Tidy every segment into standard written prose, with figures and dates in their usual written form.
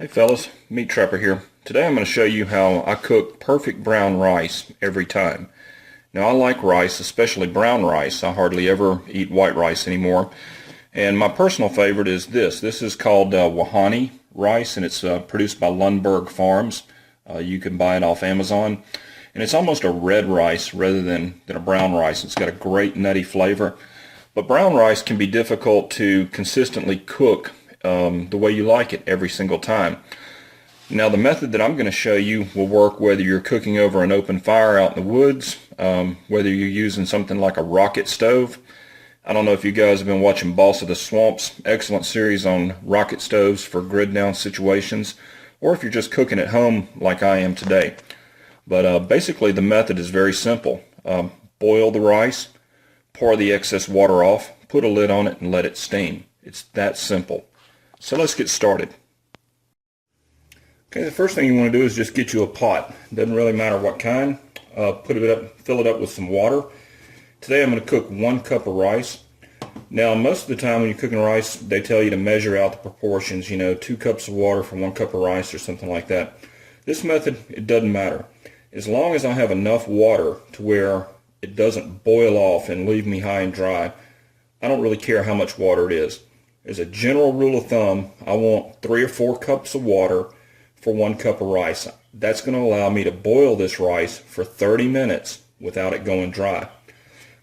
Hey fellas, Meat Trapper here. Today I'm going to show you how I cook perfect brown rice every time. Now I like rice, especially brown rice. I hardly ever eat white rice anymore. And my personal favorite is this. This is called Wahani rice, and it's produced by Lundberg Farms. You can buy it off Amazon. And it's almost a red rice rather than a brown rice. It's got a great nutty flavor. But brown rice can be difficult to consistently cook the way you like it every single time. Now the method that I'm going to show you will work whether you're cooking over an open fire out in the woods, whether you're using something like a rocket stove. I don't know if you guys have been watching Boss of the Swamp's excellent series on rocket stoves for grid down situations, or if you're just cooking at home like I am today. But basically the method is very simple. Boil the rice, pour the excess water off, put a lid on it, and let it steam. It's that simple. So let's get started. Okay, the first thing you want to do is just get you a pot. Doesn't really matter what kind. Put it up, fill it up with some water. Today I'm going to cook 1 cup of rice. Now most of the time when you're cooking rice, they tell you to measure out the proportions, 2 cups of water for 1 cup of rice or something like that. This method, it doesn't matter. As long as I have enough water to where it doesn't boil off and leave me high and dry, I don't really care how much water it is. As a general rule of thumb, I want 3 or 4 cups of water for 1 cup of rice. That's going to allow me to boil this rice for 30 minutes without it going dry.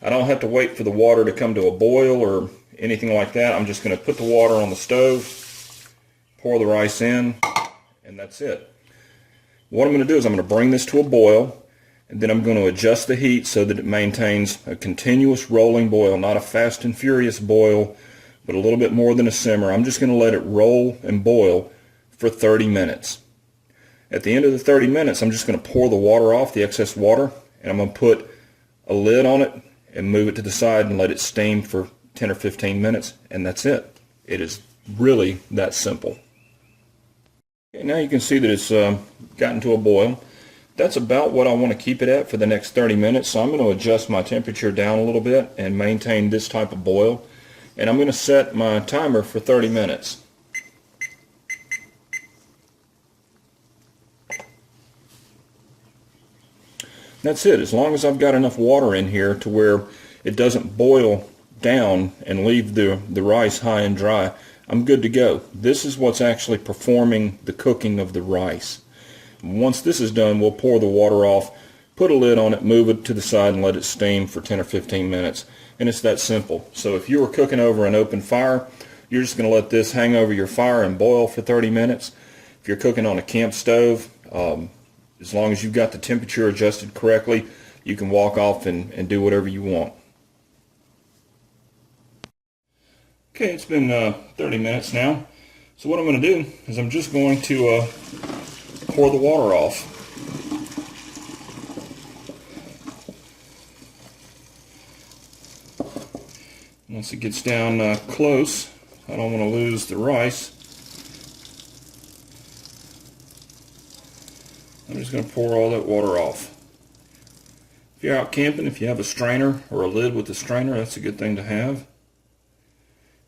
I don't have to wait for the water to come to a boil or anything like that. I'm just going to put the water on the stove, pour the rice in, and that's it. What I'm going to do is I'm going to bring this to a boil, and then I'm going to adjust the heat so that it maintains a continuous rolling boil, not a fast and furious boil, but a little bit more than a simmer. I'm just going to let it roll and boil for 30 minutes. At the end of the 30 minutes, I'm just going to pour the water off, the excess water, and I'm going to put a lid on it and move it to the side and let it steam for 10 or 15 minutes, and that's it. It is really that simple. Okay, now you can see that it's gotten to a boil. That's about what I want to keep it at for the next 30 minutes, so I'm going to adjust my temperature down a little bit and maintain this type of boil. And I'm going to set my timer for 30 minutes. That's it. As long as I've got enough water in here to where it doesn't boil down and leave the rice high and dry, I'm good to go. This is what's actually performing the cooking of the rice. Once this is done, we'll pour the water off, put a lid on it, move it to the side, and let it steam for 10 or 15 minutes. And it's that simple. So if you were cooking over an open fire, you're just going to let this hang over your fire and boil for 30 minutes. If you're cooking on a camp stove, as long as you've got the temperature adjusted correctly, you can walk off and do whatever you want. Okay, it's been 30 minutes now. So what I'm going to do is I'm just going to pour the water off. Once it gets down close, I don't want to lose the rice. I'm just going to pour all that water off. If you're out camping, if you have a strainer or a lid with a strainer, that's a good thing to have.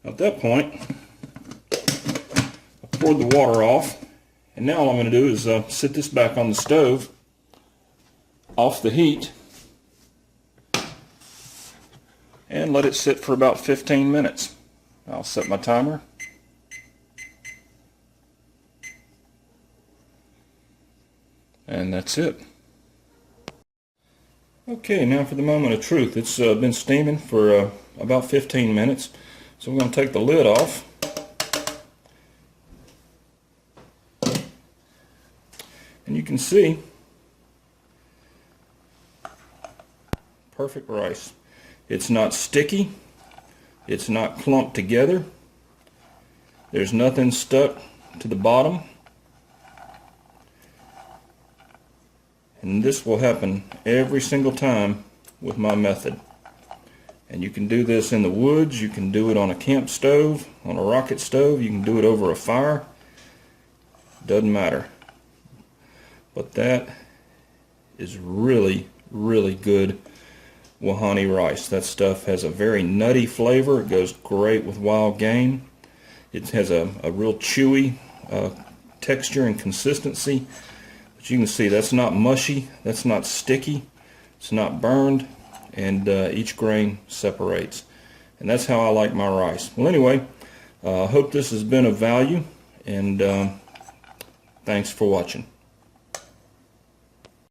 At that point, I poured the water off, and now all I'm going to do is sit this back on the stove, off the heat, and let it sit for about 15 minutes. I'll set my timer. And that's it. Okay, now for the moment of truth. It's been steaming for about 15 minutes. So we're going to take the lid off. And you can see perfect rice. It's not sticky. It's not clumped together. There's nothing stuck to the bottom. And this will happen every single time with my method. And you can do this in the woods, you can do it on a camp stove, on a rocket stove, you can do it over a fire. Doesn't matter. But that is really, really good Wahani rice. That stuff has a very nutty flavor. It goes great with wild game. It has a real chewy texture and consistency. But you can see that's not mushy, that's not sticky, it's not burned, and each grain separates. And that's how I like my rice. Well, anyway, I hope this has been of value, and thanks for watching.